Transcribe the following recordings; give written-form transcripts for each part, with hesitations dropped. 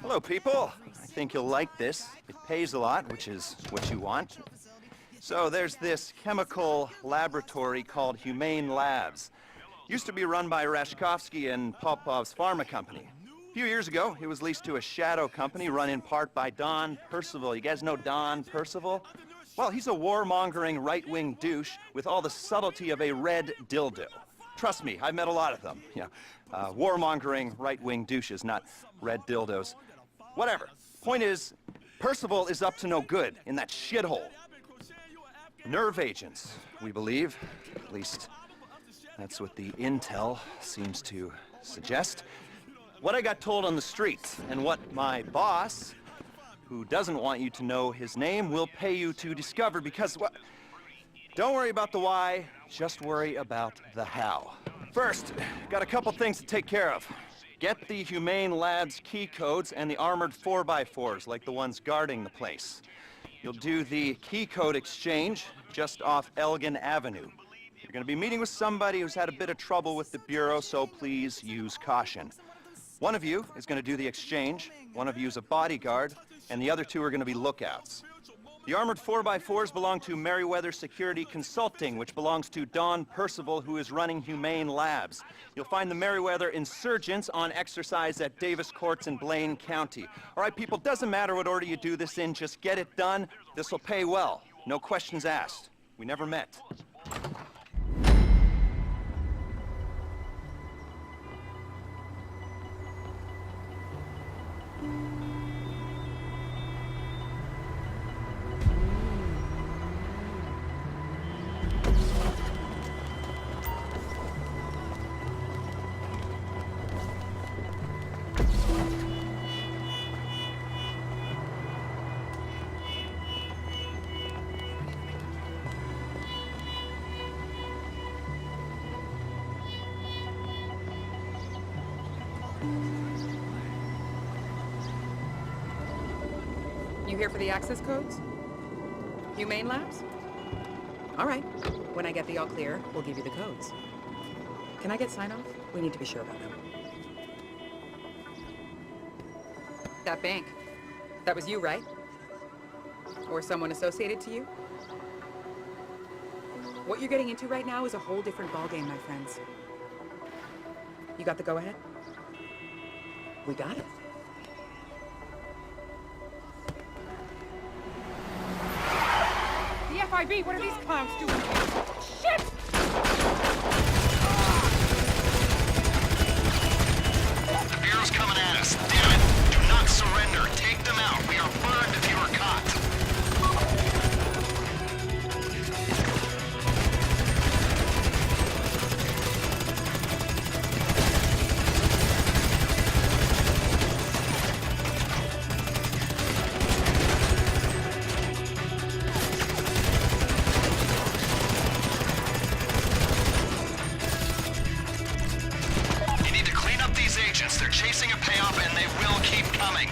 Hello, people. I think you'll like this. It pays a lot, which is what you want. So there's this chemical laboratory called Humane Labs. Used to be run by Rashkovsky and Popov's pharma company. A few years ago, it was leased to a shadow company run in part by Don Percival. You guys know Don Percival? Well, he's a warmongering right-wing douche with all the subtlety of a red dildo. Trust me, I've met a lot of them. Warmongering right-wing douches, not red dildos. Whatever. Point is, Percival is up to no good in that shithole. Nerve agents, we believe. At least, that's what the intel seems to suggest. What I got told on the street, and what my boss, who doesn't want you to know his name, will pay you to discover, because, don't worry about the why, just worry about the how. First, got a couple things to take care of. Get the Humane Labs key codes and the armored 4x4s, like the ones guarding the place. You'll do the key code exchange just off Elgin Avenue. You're gonna be meeting with somebody who's had a bit of trouble with the Bureau, so please use caution. One of you is gonna do the exchange, one of you is a bodyguard, and the other two are gonna be lookouts. The armored 4x4s belong to Merriweather Security Consulting, which belongs to Don Percival, who is running Humane Labs. You'll find the Merriweather insurgents on exercise at Davis Courts in Blaine County. All right, people, doesn't matter what order you do this in, just get it done. This'll pay well. No questions asked. We never met. You here for the access codes? Humane Labs? All right. When I get the all clear, we'll give you the codes. Can I get sign-off? We need to be sure about them. That bank. That was you, right? Or someone associated to you? What you're getting into right now is a whole different ballgame, my friends. You got the go-ahead? We got it. The FIB, what are these clowns doing here? Shit! The Bureau's coming at us. Damn it! Do not surrender. Take them out. We are burned if you are caught. They're chasing a payoff and they will keep coming.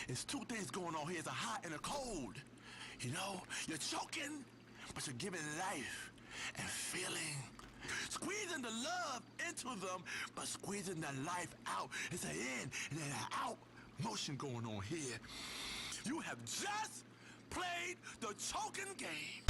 It's two things going on here. It's a hot and a cold. You know, you're choking, but you're giving life and feeling. Squeezing the love into them, but squeezing the life out. It's an in and an out motion going on here. You have just played the choking game.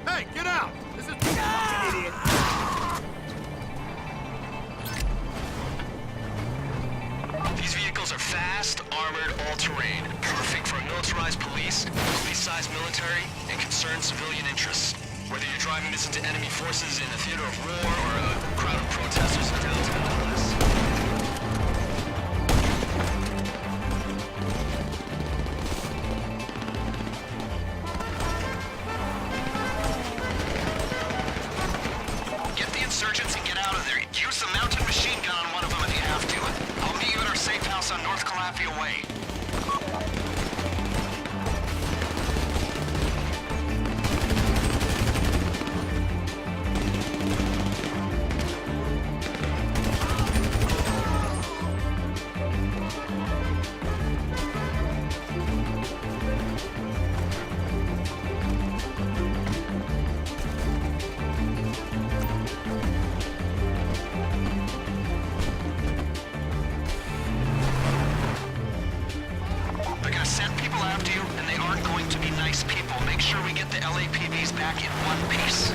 Hey, get out! This is fucking idiot! These vehicles are fast, armored, all-terrain. Perfect for a militarized police, police-sized military, and concerned civilian interests. Whether you're driving this into enemy forces in a theater of war or a crowd of protesters in downtown Dallas. Get the insurgents and get out of there. Use the mounted machine gun on one of them if you have to. I'll meet you at our safe house on North Calafia Way. They're gonna send people after you, and they aren't going to be nice people. Make sure we get the LAPDs back in one piece.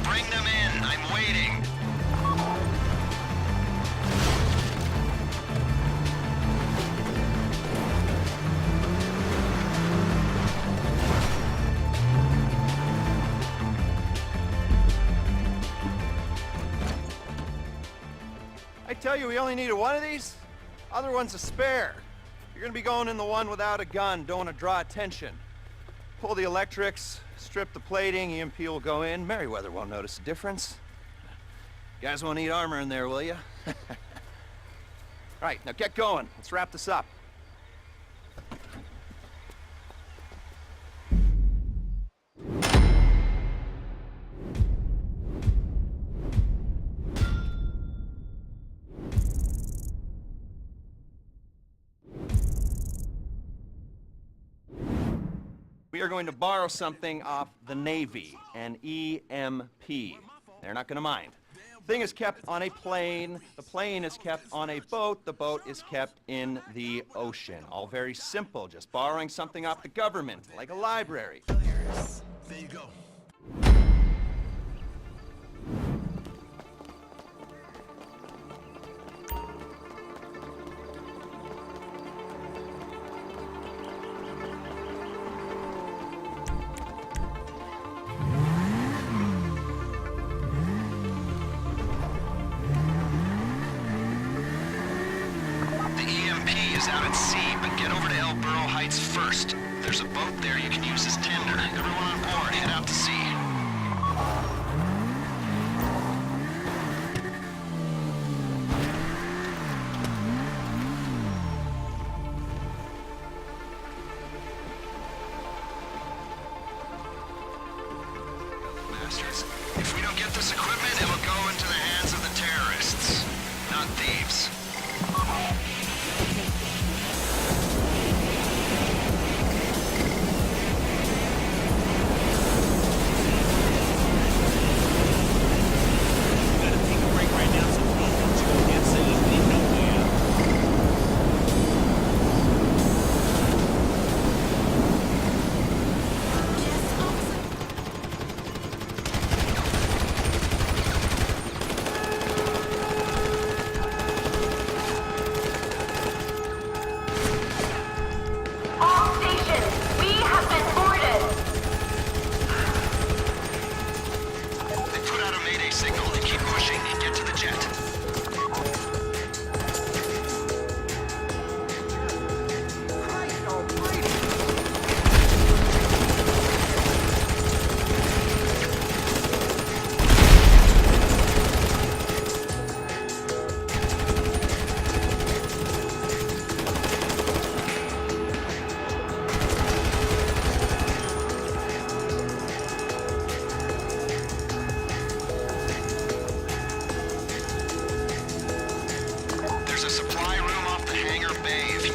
Bring them in. I'm waiting. I tell you, we only needed one of these. Other one's a spare. You're gonna be going in the one without a gun. Don't want to draw attention. Pull the electrics, strip the plating, EMP will go in. Merriweather won't notice a difference. You guys won't need armor in there, will you? Right, now get going. Let's wrap this up. We are going to borrow something off the Navy, an EMP. They're not going to mind. Thing is kept on a plane, the plane is kept on a boat, the boat is kept in the ocean. All very simple, just borrowing something off the government, like a library. There you go. Is out at sea, but get over to El Burro Heights first. There's a boat there you can use as tender. Everyone on board, head out to sea. Bastards. If we don't get this equipment, it'll go into the hands of the terrorists. Not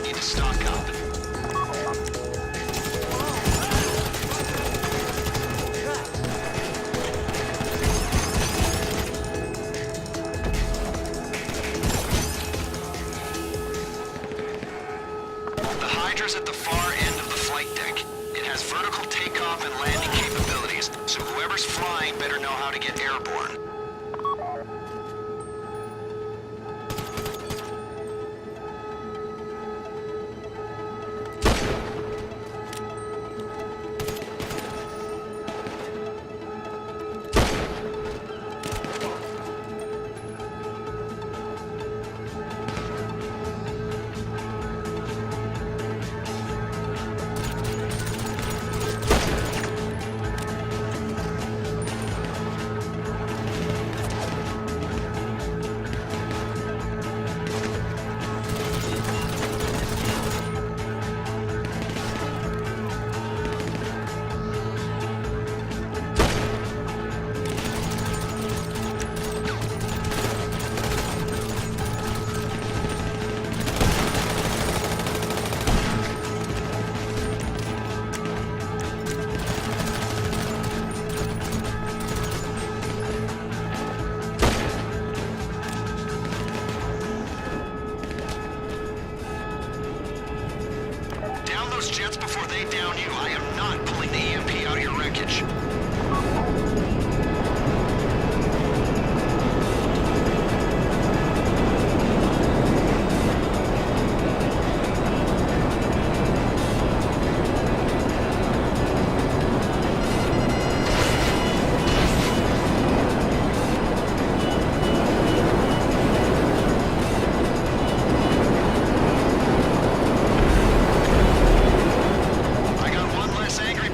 need to stock up. The Hydra's at the far end of the flight deck. It has vertical takeoff and landing capabilities, so whoever's flying better know how to get airborne. Those jets before they down you. I am not pulling the EMP out of your wreckage. I got one less angry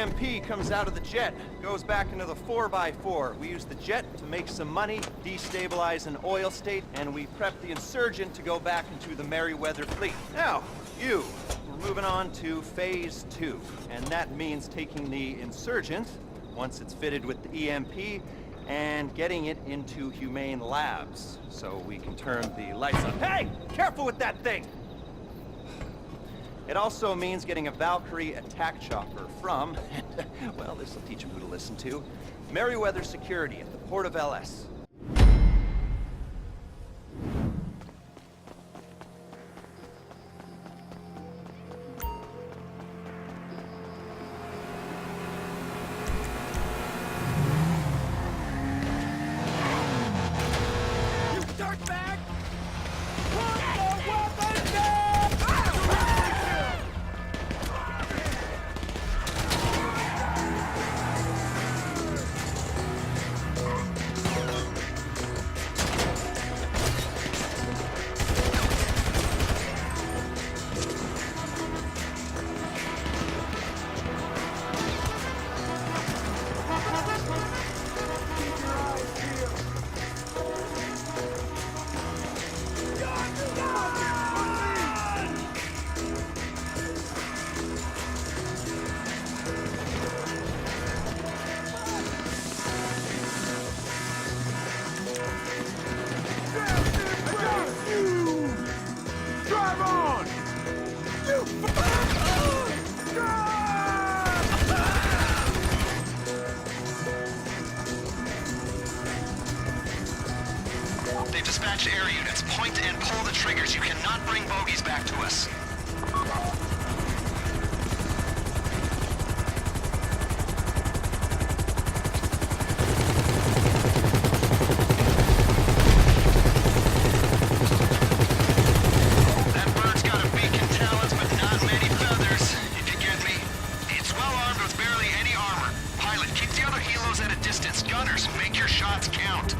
EMP comes out of the jet, goes back into the 4x4. We use the jet to make some money, destabilize an oil state, and we prep the insurgent to go back into the Merryweather fleet. Now, we're moving on to phase 2, and that means taking the insurgent, once it's fitted with the EMP, and getting it into Humane labs, so we can turn the lights on. Hey! Careful with that thing! It also means getting a Valkyrie attack chopper from, well, this will teach them who to listen to, Merryweather Security at the port of LS. They've dispatched air units. Point and pull the triggers. You cannot bring bogies back to us. That bird's got a beak and talons, but not many feathers, if you get me. It's well armed with barely any armor. Pilot, keep the other helos at a distance. Gunners, make your shots count.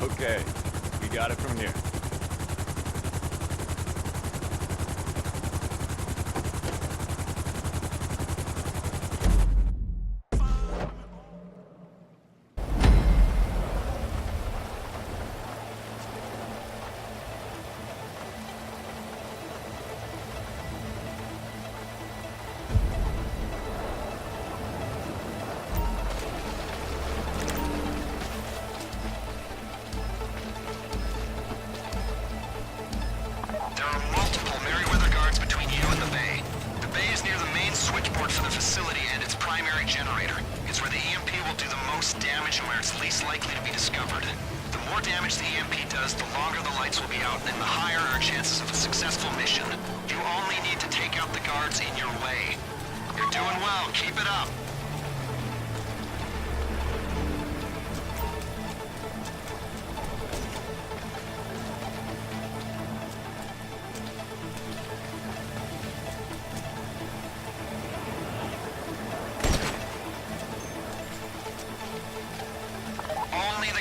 Okay, we got it from here. Least likely to be discovered. The more damage the EMP does, the longer the lights will be out, and the higher our chances of a successful mission. You only need to take out the guards in your way. You're doing well. Keep it up.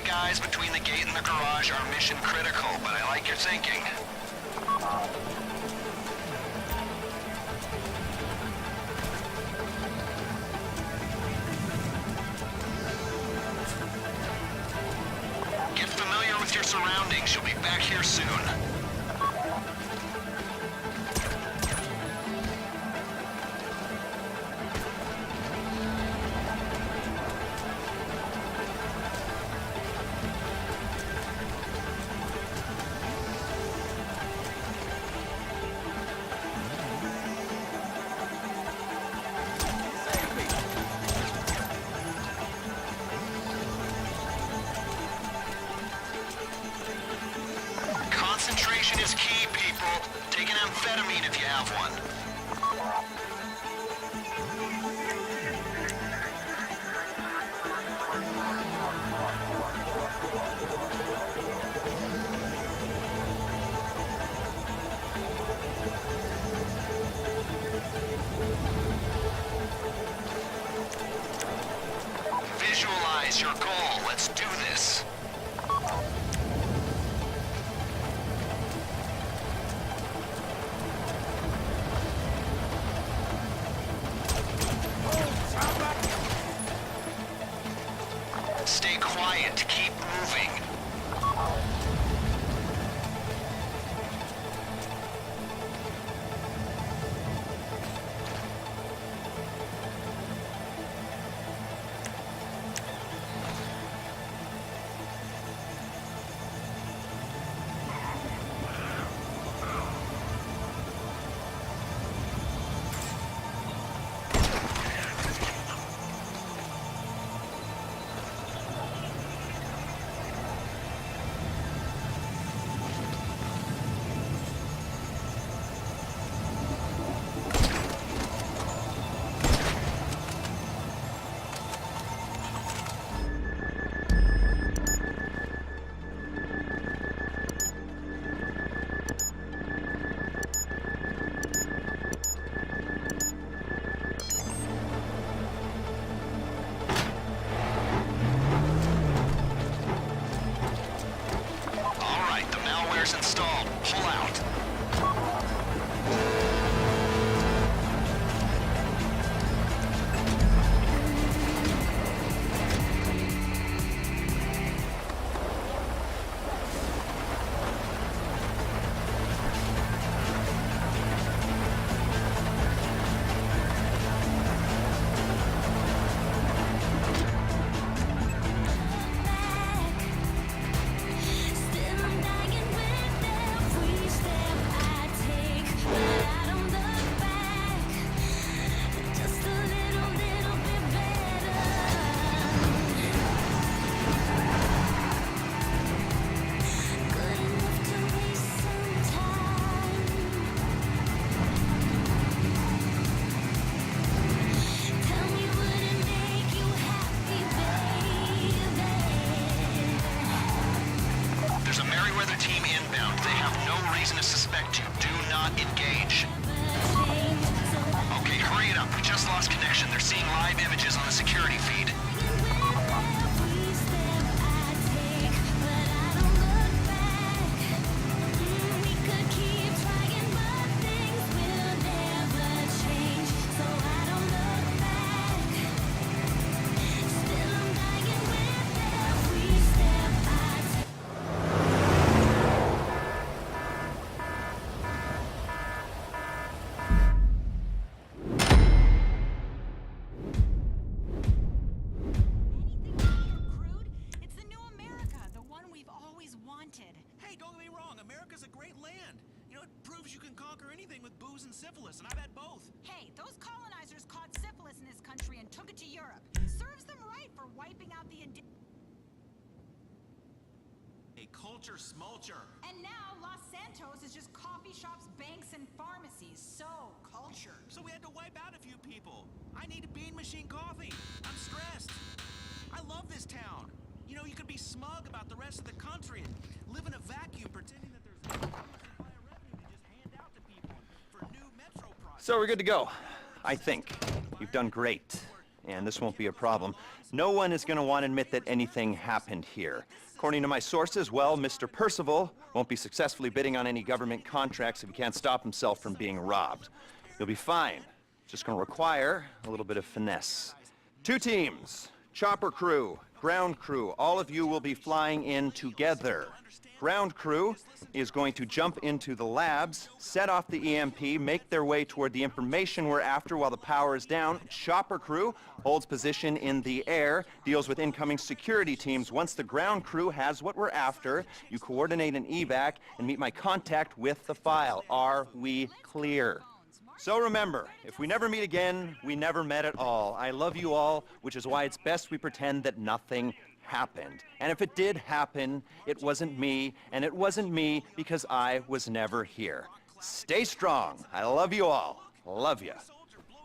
Guys between the gate and the garage are mission critical, but I like your thinking. Get familiar with your surroundings. You'll be back here soon. methamphetamine if you have one. Visualize your goal. Let's do this. Stay quiet. Keep moving. Installed. Pull out. To suspect you. Do not engage. Okay, hurry it up. We just lost connection. They're seeing live images on the security feed. Hey, don't get me wrong, America's a great land. You know, it proves you can conquer anything with booze and syphilis, and I've had both. Hey, those colonizers caught syphilis in this country and took it to Europe. Serves them right for wiping out the A culture smulcher. And now Los Santos is just coffee shops, banks, and pharmacies. So, culture. So we had to wipe out a few people. I need Bean Machine coffee. I'm stressed. I love this town. You know, you could be smug about the rest of the country and live in a vacuum pretending that there's no revenue to just hand out to people for new metro projects. So we're good to go, I think. You've done great, and this won't be a problem. No one is going to want to admit that anything happened here. According to my sources, well, Mr. Percival won't be successfully bidding on any government contracts if he can't stop himself from being robbed. You'll be fine. Just going to require a little bit of finesse. 2 teams, chopper crew, ground crew. All of you will be flying in together. Ground crew is going to jump into the labs, set off the EMP, make their way toward the information we're after while the power is down. Chopper crew holds position in the air, deals with incoming security teams. Once the ground crew has what we're after, you coordinate an evac and meet my contact with the file. Are we clear? So remember, if we never meet again, we never met at all. I love you all, which is why it's best we pretend that nothing happened. And if it did happen, it wasn't me, and it wasn't me because I was never here. Stay strong. I love you all. Love ya.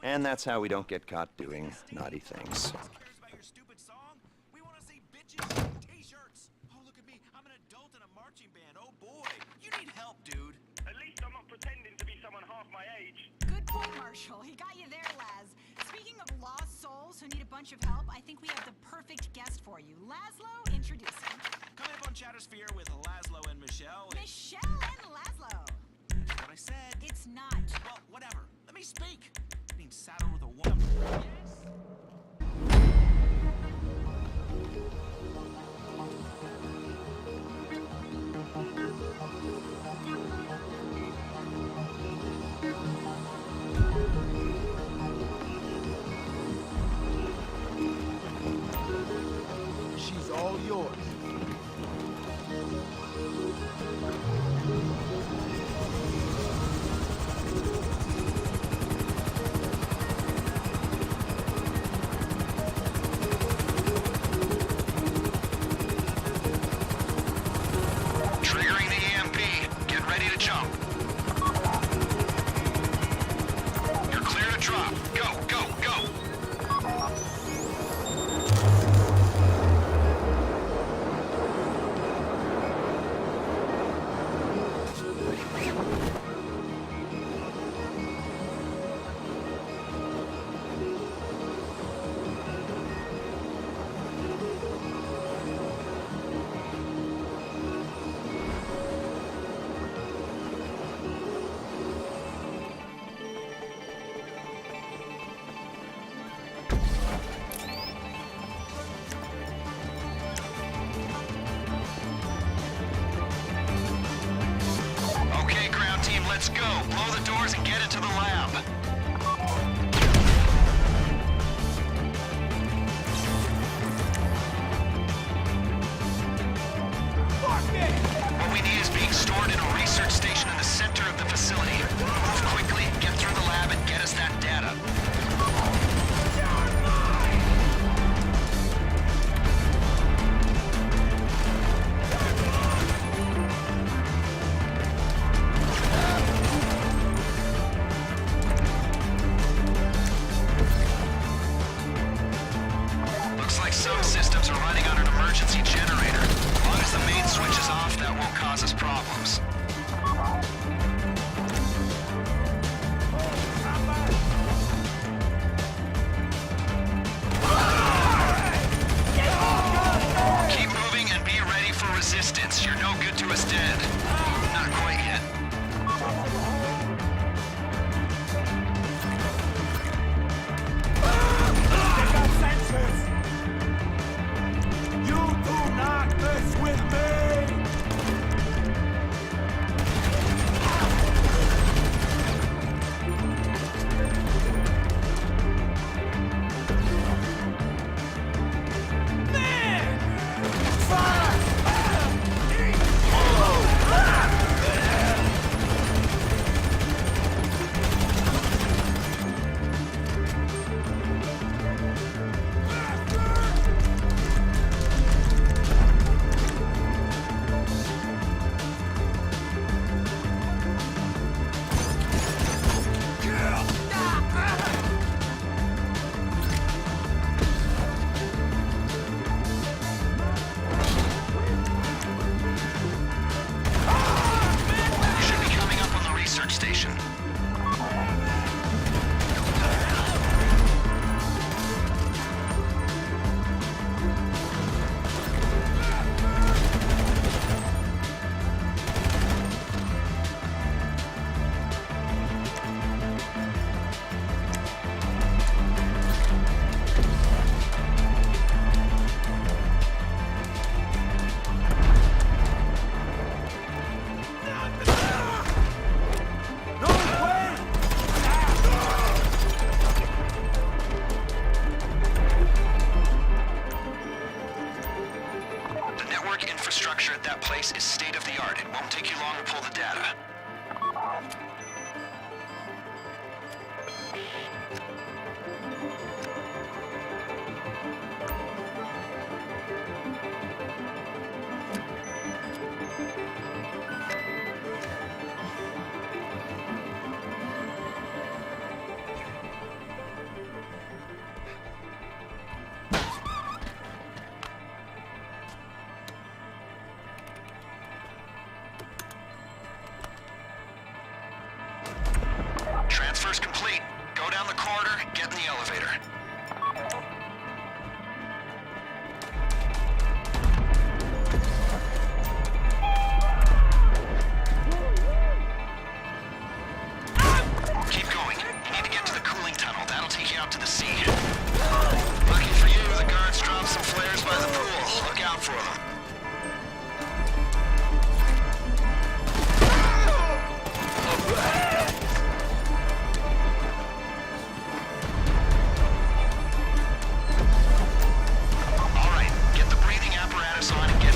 And that's how we don't get caught doing naughty things. Cares about your stupid song? We want to see bitches and t-shirts. Oh, look at me. I'm an adult in a marching band. Oh, boy. You need help, dude. At least I'm not pretending to be someone half my age. Good point, Marshall. He got you there, Laz. Speaking of lost souls who need a bunch of help, I think we have the perfect guest for you. Laszlo, introduce him. Coming up on Chattersphere with Laszlo and Michelle. Michelle and Laszlo. That's what I said. It's not. Well, whatever. Let me speak. Being saddled with a woman. Yes. She's all yours. Triggering the EMP. Get ready to jump. You're clear to drop. Go, go, go. Okay, ground team, let's go. Blow the doors and get into the lab. What we need is being stored in a research station in the center of the facility. Move quickly, get through the lab, and get us that data. Looks like some systems are running on an emergency generator. As long as the main switch is off, that won't cause us problems. Keep moving and be ready for resistance. You're no good to us dead. Not quite yet. You do not mess with me! You should be coming up on the research station. The network infrastructure at that place is state-of-the-art. It won't take you long to pull the data. down the corridor, get in the elevator. Keep going. You need to get to the cooling tunnel. That'll take you out to the sea. Lucky for you, the guards dropped some flares by the pool. Look out for them. All right, get the breathing apparatus on and get...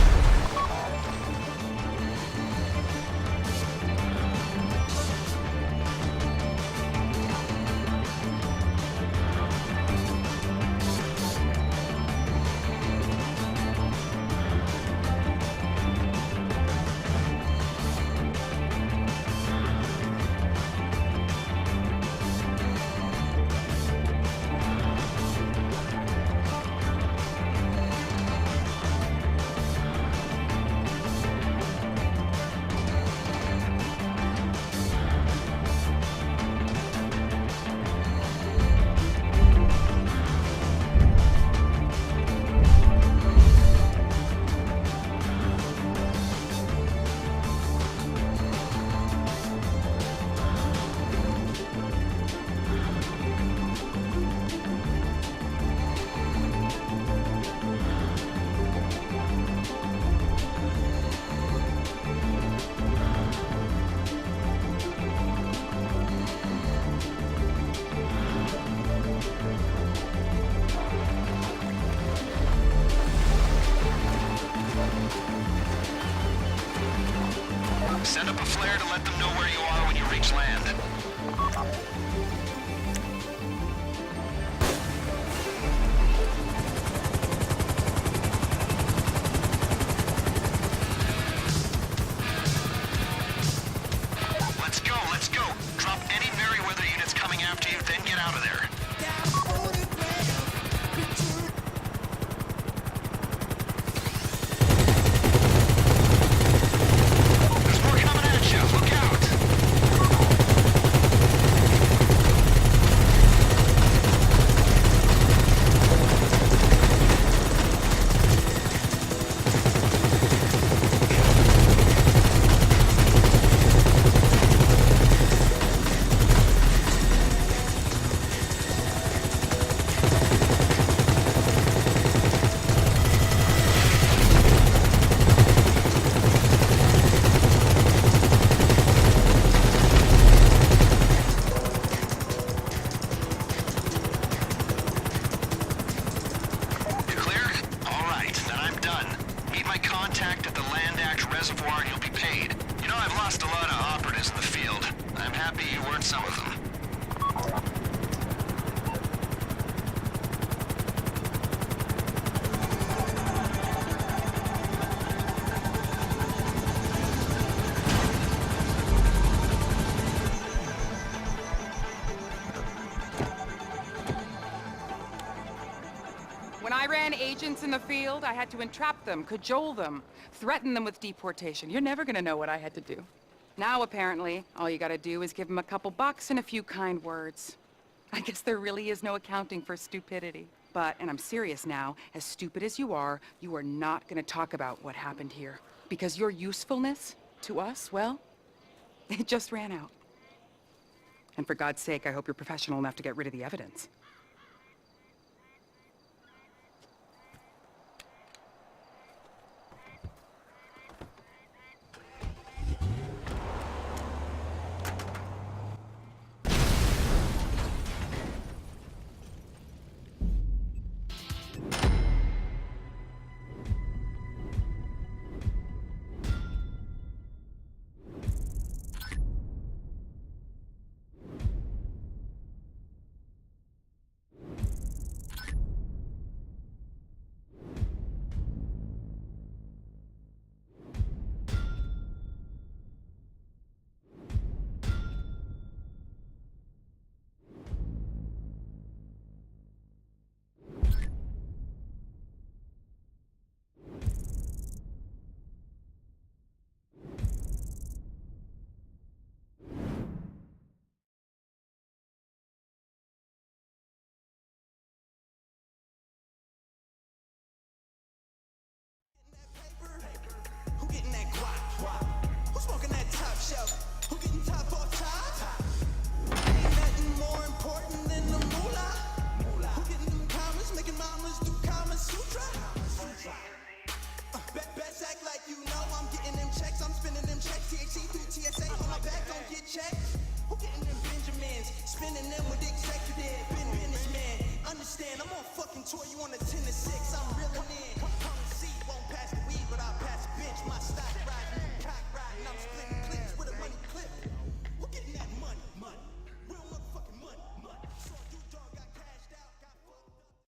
Send up a flare to let them know where you are when you reach land. Let's go. Drop any Merryweather units coming after you, then get out of there. There's more coming at you. Look out. You clear? All right, then I'm done. Meet my contact at the Land Act Reservoir and you'll be paid. You know, I've lost a lot of operatives in the field. I'm happy you weren't some of them. When I ran agents in the field, I had to entrap them, cajole them, threaten them with deportation. You're never gonna know what I had to do. Now, apparently, all you gotta do is give them a couple bucks and a few kind words. I guess there really is no accounting for stupidity. But, and I'm serious now, as stupid as you are not gonna talk about what happened here. Because your usefulness to us, well, it just ran out. And for God's sake, I hope you're professional enough to get rid of the evidence. getting that guap? Who's smoking that top shelf? Who getting top off top? Ain't nothing more important than the moolah. Who getting them commas, making mamas do Kama Sutra? Best act like you know I'm getting them checks. I'm spending them checks. THC through TSA on my back, don't get checked. Who getting them Benjamins? Spending them with executive businessman. Understand, I'm on fucking tour. You on a 10 to 6. I'm